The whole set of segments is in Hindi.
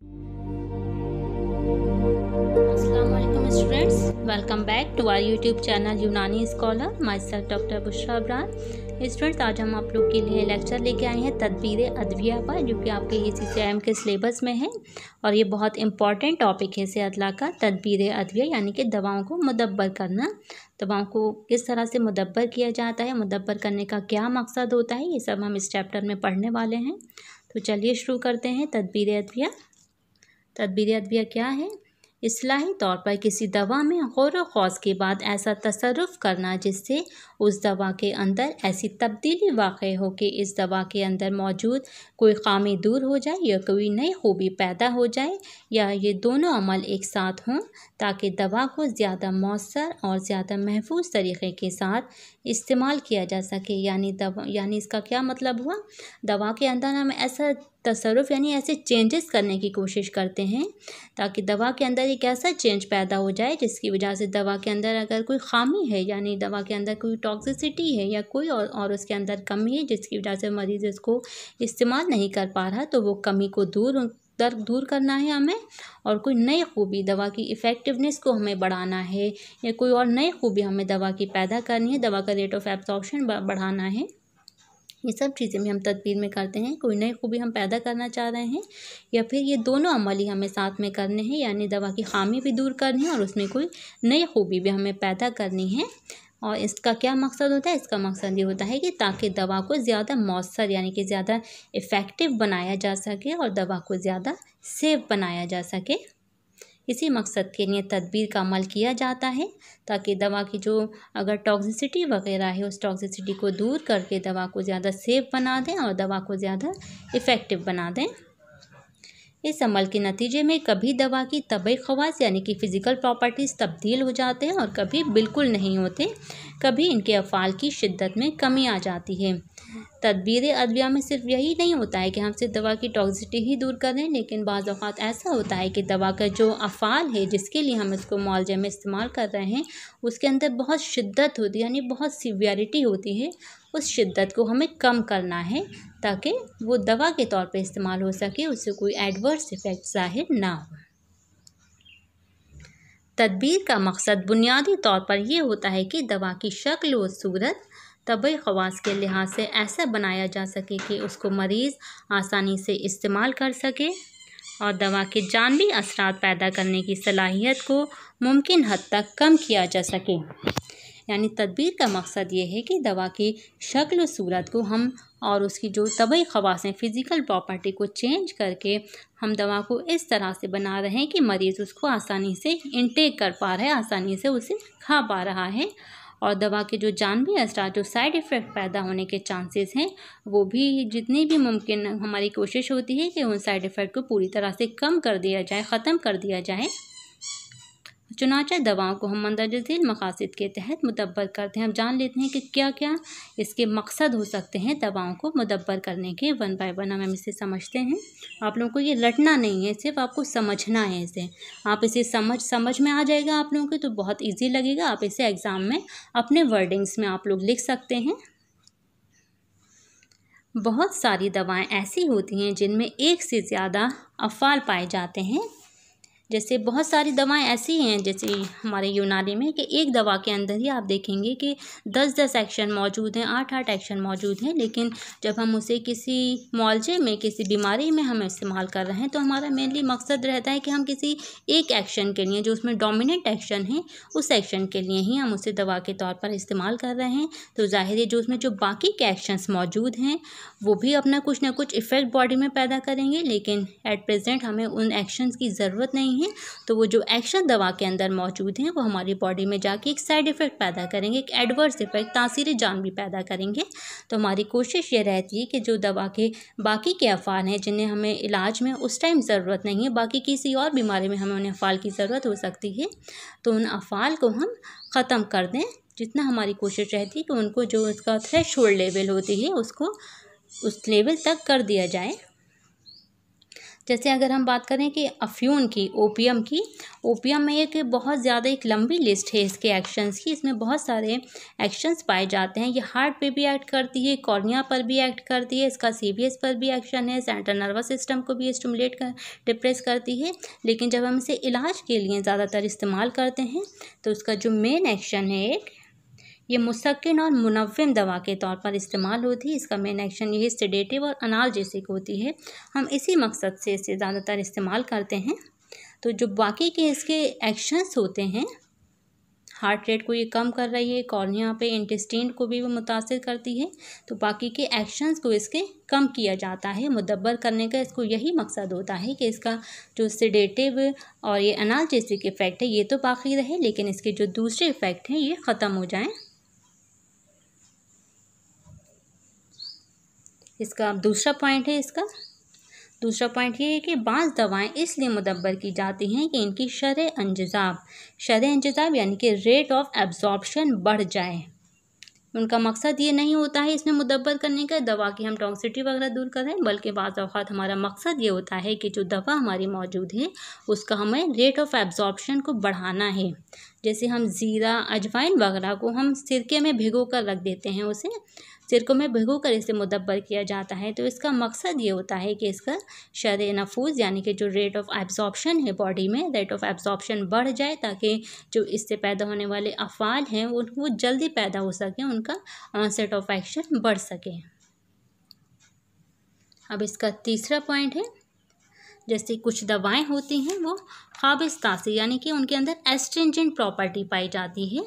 अस्सलाम वालेकुम students, welcome back to our YouTube channel Unani scholar. Myself doctor Bushra Abrar. Students, आज हम आप लोग के लिए लेक्चर लेके आए हैं तदबीर अदविया पर, जो कि आपके ECCIM के सिलेबस में है और ये बहुत इंपॉर्टेंट टॉपिक है सेहतला का। तदबीर अदविया यानी कि दवाओं को मुदब्बर करना, दवाओं को किस तरह से मुदब्बर किया जाता है, मुदब्बर करने का क्या मकसद होता है, ये सब हम इस चैप्टर में पढ़ने वाले हैं। तो चलिए शुरू करते हैं। तदबीर अदविया। तदबीर अदविया क्या है? इस्लाही तौर पर किसी दवा में गौर व खौज के बाद ऐसा तसर्रुफ़ करना जिससे उस दवा के अंदर ऐसी तब्दीली वाक़ई हो कि इस दवा के अंदर मौजूद कोई खामी दूर हो जाए या कोई नई खूबी पैदा हो जाए, या ये दोनों अमल एक साथ हों ताकि दवा को ज़्यादा मौसर और ज़्यादा महफूज तरीक़े के साथ इस्तेमाल किया जा सके। यानी इसका क्या मतलब हुआ? दवा के अंदर हम ऐसा तसर्रुफ़ यानी ऐसे चेंजेस करने की कोशिश करते हैं ताकि दवा के अंदर एक ऐसा चेंज पैदा हो जाए जिसकी वजह से दवा के अंदर अगर कोई ख़ामी है, यानी दवा के अंदर कोई टॉक्सिसिटी है या कोई और उसके अंदर कमी है जिसकी वजह से मरीज़ इसको इस्तेमाल नहीं कर पा रहा, तो वो कमी को दूर करना है हमें, और कोई नई खूबी दवा की इफ़ेक्टिवनेस को हमें बढ़ाना है, या कोई और नई खूबी हमें दवा की पैदा करनी है, दवा का रेट ऑफ एब्जॉर्प्शन बढ़ाना है। ये सब चीज़ें भी हम तदबीर में करते हैं। कोई नई खूबी हम पैदा करना चाह रहे हैं, या फिर ये दोनों अमल ही हमें साथ में करने हैं, यानी दवा की खामी भी दूर करनी है और उसमें कोई नई खूबी भी हमें पैदा करनी है। और इसका क्या मकसद होता है? इसका मकसद ये होता है कि ताकि दवा को ज़्यादा मौसर यानी कि ज़्यादा इफ़ेक्टिव बनाया जा सके और दवा को ज़्यादा सेफ बनाया जा सके। इसी मकसद के लिए तदबीर का अमल किया जाता है ताकि दवा की जो अगर टॉक्सिसिटी वगैरह है उस टॉक्सिसिटी को दूर करके दवा को ज़्यादा सेफ बना दें और दवा को ज़्यादा इफ़ेक्टिव बना दें। इस अमल के नतीजे में कभी दवा की तबई ख़वास यानी कि फ़िज़िकल प्रॉपर्टीज़ तब्दील हो जाते हैं और कभी बिल्कुल नहीं होते। कभी इनके अफ़ाल की शिद्दत में कमी आ जाती है। तदबीर अदविया में सिर्फ यही नहीं होता है कि हम सिर्फ दवा की टॉक्सिसिटी ही दूर करें, लेकिन बाज़ औक़ात ऐसा होता है कि दवा का जो अफ़ाल है जिसके लिए हम इसको मुआलजे में इस्तेमाल कर रहे हैं उसके अंदर बहुत शिद्दत होती है, यानी बहुत सीवियरिटी होती है। उस शिद्दत को हमें कम करना है ताकि वो दवा के तौर पे इस्तेमाल हो सके, उससे कोई एडवर्स इफ़ेक्ट ज़ाहिर ना हो। तदबीर का मकसद बुनियादी तौर पर यह होता है कि दवा की शक्ल व सूरत तबई ख़वास के लिहाज से ऐसा बनाया जा सके कि उसको मरीज़ आसानी से इस्तेमाल कर सके और दवा के जानवी असरात पैदा करने की सलाहियत को मुमकिन हद तक कम किया जा सके। यानी तदबीर का मकसद ये है कि दवा की शक्ल व सूरत को हम और उसकी जो तबई ख़वास हैं, फ़िज़िकल प्रॉपर्टी को चेंज करके हम दवा को इस तरह से बना रहे हैं कि मरीज़ उसको आसानी से इनटेक कर पा रहा है, आसानी से उसे खा पा रहा है, और दवा के जो जानवी असरात, जो साइड इफ़ेक्ट पैदा होने के चांसेस हैं, वो भी जितनी भी मुमकिन हमारी कोशिश होती है कि उन साइड इफ़ेक्ट को पूरी तरह से कम कर दिया जाए, ख़त्म कर दिया जाए। चुनांचे दवाओं को हम मंदरजा झील मकासद के तहत मुदब्बर करते हैं। हम जान लेते हैं कि क्या क्या इसके मकसद हो सकते हैं दवाओं को मुदब्बर करने के। वन बाय वन हम इसे समझते हैं। आप लोगों को ये रटना नहीं है, सिर्फ आपको समझना है इसे। आप इसे समझ में आ जाएगा आप लोगों को तो बहुत ईजी लगेगा। आप इसे एग्ज़ाम में अपने वर्डिंग्स में आप लोग लिख सकते हैं। बहुत सारी दवाएँ ऐसी होती हैं जिनमें एक से ज़्यादा अफ़ाल पाए जाते हैं। जैसे बहुत सारी दवाएं ऐसी हैं जैसे हमारे यूनानी में कि एक दवा के अंदर ही आप देखेंगे कि 10-10 एक्शन मौजूद हैं, 8-8 एक्शन मौजूद हैं, लेकिन जब हम उसे किसी मुआलजे में, किसी बीमारी में हम इस्तेमाल कर रहे हैं तो हमारा मेनली मकसद रहता है कि हम किसी एक एक्शन के लिए, जो उसमें डोमिनेंट एक्शन है, उस एक्शन के लिए ही हम उसे दवा के तौर पर इस्तेमाल कर रहे हैं। तो ज़ाहिर है जो उसमें जो बाकी के एक्शंस मौजूद हैं वो भी अपना कुछ ना कुछ इफ़ेक्ट बॉडी में पैदा करेंगे, लेकिन एट प्रेजेंट हमें उन एक्शंस की ज़रूरत नहीं है। तो वो जो एक्शन दवा के अंदर मौजूद हैं वो हमारी बॉडी में जाके एक साइड इफ़ेक्ट पैदा करेंगे, एक एडवर्स इफ़ेक्ट, तासीर जानवी पैदा करेंगे। तो हमारी कोशिश ये रहती है कि जो दवा के बाकी के अफ़ाल हैं जिन्हें हमें इलाज में उस टाइम ज़रूरत नहीं है, बाकी किसी और बीमारी में हमें उन्हें अफ़ाल की ज़रूरत हो सकती है, तो उन अफ़ाल को हम ख़त्म कर दें। जितना हमारी कोशिश रहती है कि उनको जो उसका थ्रेशोल्ड लेवल होती है उसको उस लेवल तक कर दिया जाए। जैसे अगर हम बात करें कि अफ्यून की, ओपियम में एक बहुत ज़्यादा एक लंबी लिस्ट है इसके एक्शंस की। इसमें बहुत सारे एक्शंस पाए जाते हैं। ये हार्ट पे भी एक्ट करती है, कॉर्निया पर भी एक्ट करती है, इसका सीवीएस पर भी एक्शन है, सेंट्रल नर्वस सिस्टम को भी स्टिमुलेट डिप्रेस करती है। लेकिन जब हम इसे इलाज के लिए ज़्यादातर इस्तेमाल करते हैं तो उसका जो मेन एक्शन है ये मुसक्किन और मुनव्विम दवा के तौर पर इस्तेमाल होती है। इसका मेन एक्शन ये सेडेटिव और अनाल्जेसिक होती है। हम इसी मकसद से इसे ज़्यादातर इस्तेमाल करते हैं। तो जो बाकी के इसके एक्शंस होते हैं, हार्ट रेट को ये कम कर रही है, कॉर्निया पे, इंटेस्टाइन को भी वो मुतासिर करती है। तो बाकी के एक्शंस को इसके कम किया जाता है। मुदब्बर करने का इसको यही मकसद होता है कि इसका जो सेडेटिव और ये अनाल्जेसिक इफ़ेक्ट है ये तो बाकी रहे, लेकिन इसके जो दूसरे इफ़ेक्ट हैं ये ख़त्म हो जाएँ। इसका दूसरा पॉइंट ये है कि बाज़ दवाएं इसलिए मुदब्बर की जाती हैं कि इनकी शरह अंजज़ाब यानी कि रेट ऑफ एब्जॉर्प्शन बढ़ जाए। उनका मकसद ये नहीं होता है इसमें मुदब्बर करने का दवा की हम टॉक्सिसिटी वगैरह दूर करें, बल्कि बाज़ औक़ात हमारा मकसद ये होता है कि जो दवा हमारी मौजूद है उसका हमें रेट ऑफ एब्जॉर्प्शन को बढ़ाना है। जैसे हम ज़ीरा, अजवाइन वगैरह को हम सिरके में भिगो कर रख देते हैं, उसे सिरकों में भिगो कर इसे मुदब्बर किया जाता है। तो इसका मकसद ये होता है कि इसका शरह नफूज़ यानी कि जो रेट ऑफ एब्जॉर्प्शन है बॉडी में, रेट ऑफ एब्जॉर्प्शन बढ़ जाए ताकि जो इससे पैदा होने वाले अफ़आल हैं वो जल्दी पैदा हो सकें, उनका ऑनसेट ऑफ एक्शन बढ़ सके। अब इसका तीसरा पॉइंट है, जैसे कुछ दवाएं होती हैं वो क़ाबिज़ तासीर यानी कि उनके अंदर एस्ट्रिंजेंट प्रॉपर्टी पाई जाती है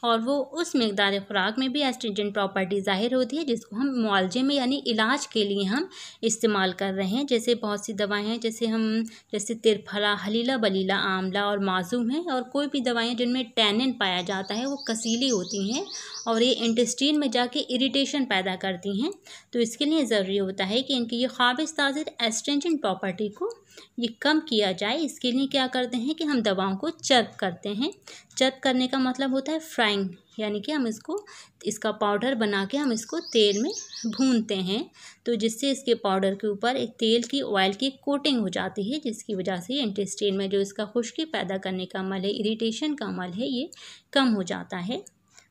और वो उस मकदार खुराक में भी एस्ट्रिंजेंट प्रॉपर्टी ज़ाहिर होती है जिसको हम मुआलजे में यानी इलाज के लिए हम इस्तेमाल कर रहे हैं। जैसे बहुत सी दवाएं हैं जैसे तिरफला, हलीला बलीला, आंवला और माजूम है, और कोई भी दवाएं जिनमें टैनिन पाया जाता है वो कसीली होती हैं और ये इंटेस्टाइन में जाके इरिटेशन पैदा करती हैं। तो इसके लिए ज़रूरी होता है कि इनकी ये क़ाबिज़ तासीर एस्ट्रिंजेंट प्रॉपर्टी को ये कम किया जाए। इसके लिए क्या करते हैं कि हम दवाओं को चर्प करते हैं। चर्प करने का मतलब होता है फ्राइंग, यानी कि हम इसका पाउडर बना के हम इसको तेल में भूनते हैं, तो जिससे इसके पाउडर के ऊपर एक तेल की, ऑयल की कोटिंग हो जाती है, जिसकी वजह से इंटेस्टाइन में जो इसका खुश्की पैदा करने का अमल है, इरिटेशन का अमल है, ये कम हो जाता है।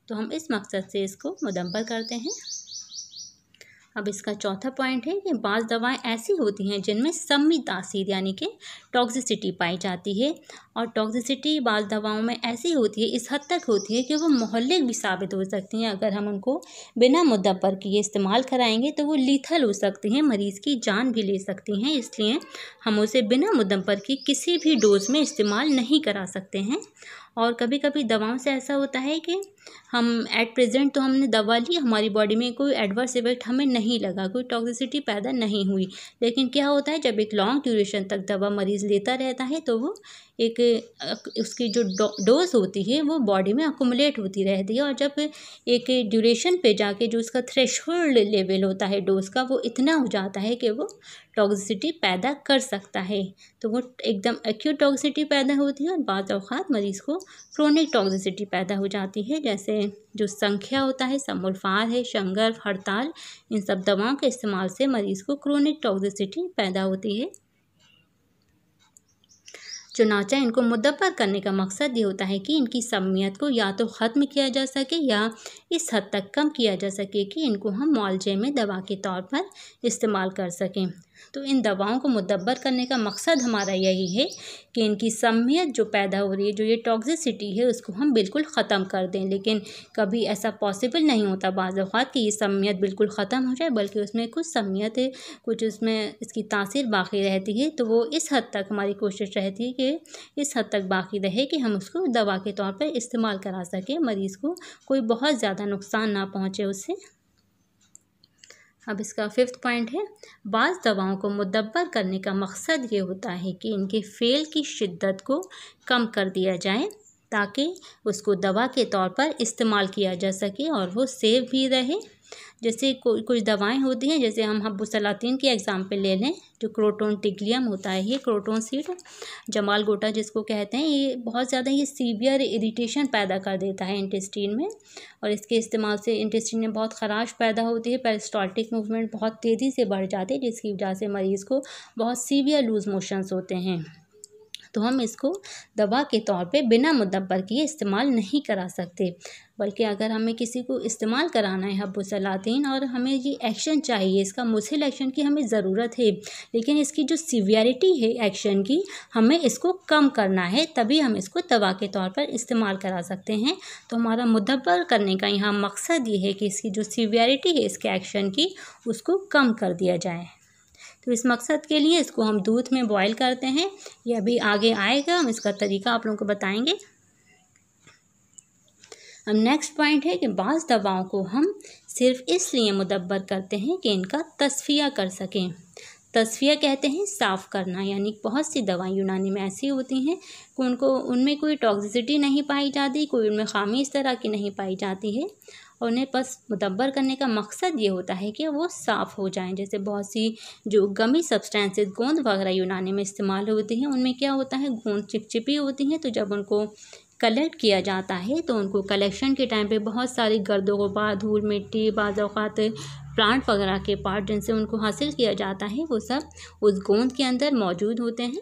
तो हम इस मकसद से इसको मुदब्बर करते हैं। अब इसका चौथा पॉइंट है कि बाज़ दवाएं ऐसी होती हैं जिनमें सम्मी तासीर यानी कि टॉक्सिसिटी पाई जाती है, और टॉक्सिसिटी बाज़ दवाओं में ऐसी होती है, इस हद तक होती है कि वो मुहल्लिक भी साबित हो सकती हैं। अगर हम उनको बिना मुदब्बर किए इस्तेमाल कराएंगे तो वो लीथल हो सकती हैं, मरीज़ की जान भी ले सकती हैं। इसलिए हम उसे बिना मुदब्बर की किसी भी डोज में इस्तेमाल नहीं करा सकते हैं। और कभी कभी दवाओं से ऐसा होता है कि हम एट प्रेजेंट तो हमने दवा ली, हमारी बॉडी में कोई एडवर्स इफेक्ट हमें नहीं लगा, कोई टॉक्सिसिटी पैदा नहीं हुई, लेकिन क्या होता है जब एक लॉन्ग ड्यूरेशन तक दवा मरीज़ लेता रहता है तो वो उसकी जो डोज होती है वो बॉडी में अकुमुलेट होती रहती है, और जब एक ड्यूरेशन पे जाके जो उसका थ्रेशोल्ड लेवल होता है डोज का वो इतना हो जाता है कि वो टॉक्सिसिटी पैदा कर सकता है। तो वो एकदम एक्यूट टॉक्सिसिटी पैदा होती है और बाज़ औक़ात मरीज़ को क्रोनिक टॉक्सिसिटी पैदा हो जाती है। जैसे जो संख्या होता है, समूलफार है, शंगर्फ, हड़ताल, इन सब दवाओं के इस्तेमाल से मरीज़ को क्रोनिक टॉक्सिसिटी पैदा होती है। चुनांचे इनको मुदब्बर करने का मकसद ये होता है कि इनकी सम्मियत को या तो ख़त्म किया जा सके या इस हद तक कम किया जा सके कि इनको हम मुआलजे में दवा के तौर पर इस्तेमाल कर सकें। तो इन दवाओं को मुदब्बर करने का मकसद हमारा यही है कि इनकी सम्मियत जो पैदा हो रही है, जो ये टॉक्सिसिटी है, उसको हम बिल्कुल ख़त्म कर दें। लेकिन कभी ऐसा पॉसिबल नहीं होता बाज़ औक़ात कि ये सम्मियत बिल्कुल ख़त्म हो जाए, बल्कि उसमें कुछ सम्मियत है, कुछ उसमें इसकी तासीर बाकी रहती है। तो वो इस हद तक हमारी कोशिश रहती है कि इस हद तक बाकी रहे कि हम उसको दवा के तौर पर इस्तेमाल करा सकें, मरीज़ को कोई बहुत ज़्यादा नुकसान ना पहुँचे उससे। अब इसका फिफ्थ पॉइंट है, बाज़ दवाओं को मुदब्बर करने का मकसद ये होता है कि इनके फ़ेल की शिद्दत को कम कर दिया जाए ताकि उसको दवा के तौर पर इस्तेमाल किया जा सके और वो सेफ भी रहे, जैसे कुछ दवाएं होती हैं, जैसे हम हब्बुसलातिन की एग्जाम्पल ले लें, जो क्रोटोन टिग्लियम होता है, ये क्रोटोन सीड, जमाल गोटा जिसको कहते हैं, ये बहुत ज़्यादा ये सीवियर इरिटेशन पैदा कर देता है इंटेस्टीन में, और इसके इस्तेमाल से इंटेस्टीन में बहुत ख़राश पैदा होती है, पेरिस्टाल्टिक मूवमेंट बहुत तेज़ी से बढ़ जाती है, जिसकी वजह से मरीज़ को बहुत सीवियर लूज मोशंस होते हैं। तो हम इसको दवा के तौर पे बिना मुदब्बर किए इस्तेमाल नहीं करा सकते, बल्कि अगर हमें किसी को इस्तेमाल कराना है हब्बुसलातिन और हमें ये एक्शन चाहिए, इसका मुस्हिल एक्शन की हमें ज़रूरत है, लेकिन इसकी जो सीवियरिटी है एक्शन की, हमें इसको कम करना है, तभी हम इसको दवा के तौर पर इस्तेमाल करा सकते हैं। तो हमारा मुदब्बर करने का यहाँ मकसद ये है कि इसकी जो सीवियरिटी है इसके एक्शन की, उसको कम कर दिया जाए। तो इस मकसद के लिए इसको हम दूध में बॉईल करते हैं, ये अभी आगे आएगा, हम इसका तरीका आप लोगों को बताएंगे। अब नेक्स्ट पॉइंट है कि बाज़ दवाओं को हम सिर्फ इसलिए मुदब्बर करते हैं कि इनका तस्फिया कर सकें। तस्फिया कहते हैं साफ़ करना, यानी बहुत सी दवाएं यूनानी में ऐसी होती हैं कि उनमें कोई टॉक्सिसिटी नहीं पाई जाती, कोई उनमें ख़ामी इस तरह की नहीं पाई जाती है, और उन्हें बस मुदब्बर करने का मकसद ये होता है कि वो साफ़ हो जाएं। जैसे बहुत सी जो गमी सब्सटेंसेस गोंद वगैरह यूनानी में इस्तेमाल होती हैं, उनमें क्या होता है, गोंद चिपचिपी होती हैं, तो जब उनको कलेक्ट किया जाता है तो उनको कलेक्शन के टाइम पे बहुत सारी गर्दो गुबार, धूल मिट्टी, बाज़ औक़ात प्लांट वगैरह के पार्ट जिनसे उनको हासिल किया जाता है, वो सब उस गोंद के अंदर मौजूद होते हैं।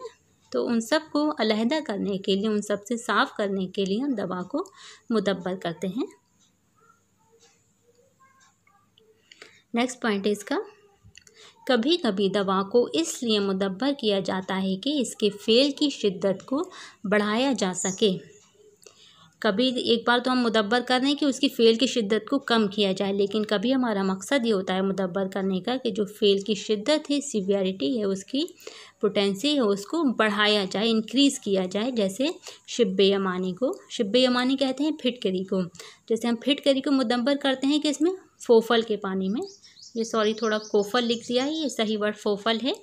तो उन सब को अलहदा करने के लिए, उन सब से साफ़ करने के लिए हम दवा को मुदब्बर करते हैं। नेक्स्ट पॉइंट है इसका, कभी कभी दवा को इसलिए मुदब्बर किया जाता है कि इसके फ़ेल की शिद्दत को बढ़ाया जा सके। कभी एक बार तो हम मुदब्बर कर रहे हैं कि उसकी फ़ेल की शिद्दत को कम किया जाए, लेकिन कभी हमारा मकसद ये होता है मुदब्बर करने का कि जो फ़ेल की शिद्दत है, सीवियरिटी है, उसकी पोटेंसी है, उसको बढ़ाया जाए, इंक्रीज़ किया जाए। जैसे शिब्बे यमानी को, शिब्बे यमानी कहते हैं फिटकरी को। जैसे हम फिटकरी को मुदब्बर करते हैं कि इसमें फोफल के पानी में, ये सॉरी थोड़ा कोफल लिख दिया है, ये सही वर्ड फोफल है,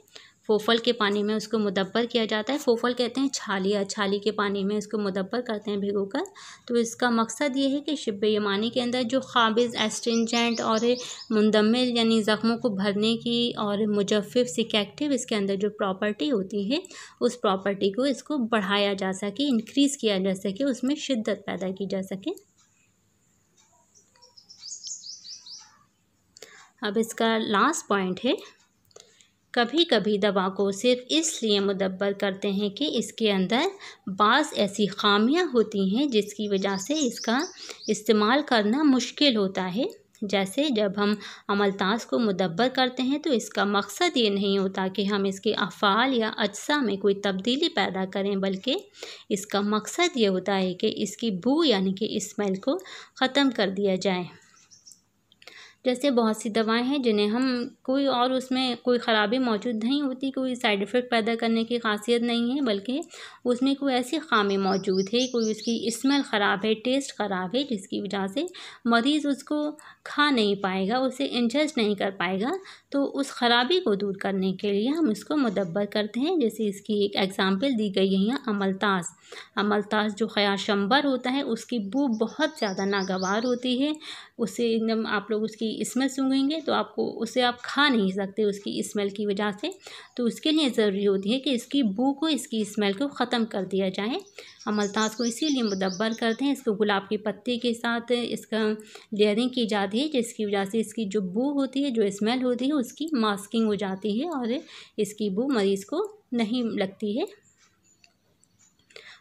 फोफल के पानी में उसको मुदब्बर किया जाता है। फोफल कहते हैं छालिया, छाली के पानी में इसको मुदब्बर करते हैं भिगोकर। तो इसका मकसद ये है कि शिब्बे यमानी के अंदर जो क़ाबिज़, एस्ट्रिंजेंट और मुंदमिल यानी ज़ख्मों को भरने की और मुजफ़्फ़िफ़, सिकेक्टिव इसके अंदर जो प्रॉपर्टी होती है, उस प्रॉपर्टी को इसको बढ़ाया जा सके, इंक्रीज़ किया जा सके, उसमें शिद्दत पैदा की जा सके। अब इसका लास्ट पॉइंट है, कभी कभी दवा को सिर्फ इसलिए मुदब्बर करते हैं कि इसके अंदर बाज़ ऐसी ख़ामियाँ होती हैं जिसकी वजह से इसका इस्तेमाल करना मुश्किल होता है। जैसे जब हम अमलतास को मुदब्बर करते हैं तो इसका मकसद ये नहीं होता कि हम इसके अफ़ाल या अज्सा में कोई तब्दीली पैदा करें, बल्कि इसका मकसद ये होता है कि इसकी बू यानी कि स्मेल को ख़त्म कर दिया जाए। जैसे बहुत सी दवाएं हैं जिन्हें हम कोई और उसमें कोई ख़राबी मौजूद नहीं होती, कोई साइड इफ़ेक्ट पैदा करने की खासियत नहीं है, बल्कि उसमें कोई ऐसी ख़ामी मौजूद है, कोई उसकी स्मेल ख़राब है, टेस्ट ख़राब है, जिसकी वजह से मरीज़ उसको खा नहीं पाएगा, उसे इंजेस्ट नहीं कर पाएगा। तो उस ख़राबी को दूर करने के लिए हम इसको मुदब्बर करते हैं। जैसे इसकी एक एग्ज़ाम्पल दी गई है यहाँ अमलतास। अमलतास जो ख़याशंबर होता है, उसकी बू बहुत ज़्यादा नागवार होती है, उससे एकदम आप लोग उसकी स्मेल सूंघेंगे तो आपको उसे आप खा नहीं सकते उसकी स्मेल की वजह से। तो उसके लिए ज़रूरी होती है कि इसकी बू को, इसकी स्मेल को ख़त्म कर दिया जाए। अमलतास को इसीलिए मुदब्बर करते हैं। इसको गुलाब की पत्ती के साथ इसका लेयरिंग की जाती है, जिसकी वजह से इसकी जो बू होती है, जो स्मेल होती है, उसकी मास्किंग हो जाती है और इसकी बू मरीज़ को नहीं लगती है।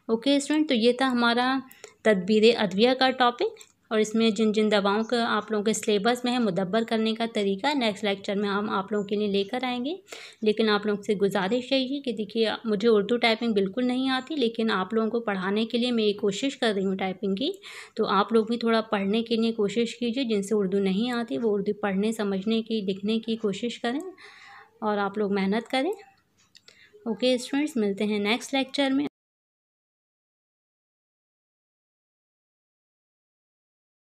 ओके स्टूडेंट, तो ये था हमारा तदबीर अदविया का टॉपिक, और इसमें जिन जिन दवाओं का आप लोगों के सिलेबस में है मुदब्बर करने का तरीका नेक्स्ट लेक्चर में हम आप लोगों के लिए लेकर आएंगे। लेकिन आप लोगों से गुजारिश यही है कि देखिए, मुझे उर्दू टाइपिंग बिल्कुल नहीं आती, लेकिन आप लोगों को पढ़ाने के लिए मैं ये कोशिश कर रही हूँ टाइपिंग की। तो आप लोग भी थोड़ा पढ़ने के लिए कोशिश कीजिए, जिनसे उर्दू नहीं आती वो उर्दू पढ़ने, समझने की, लिखने की कोशिश करें और आप लोग मेहनत करें। ओके स्टूडेंट्स, मिलते हैं नेक्स्ट लेक्चर में।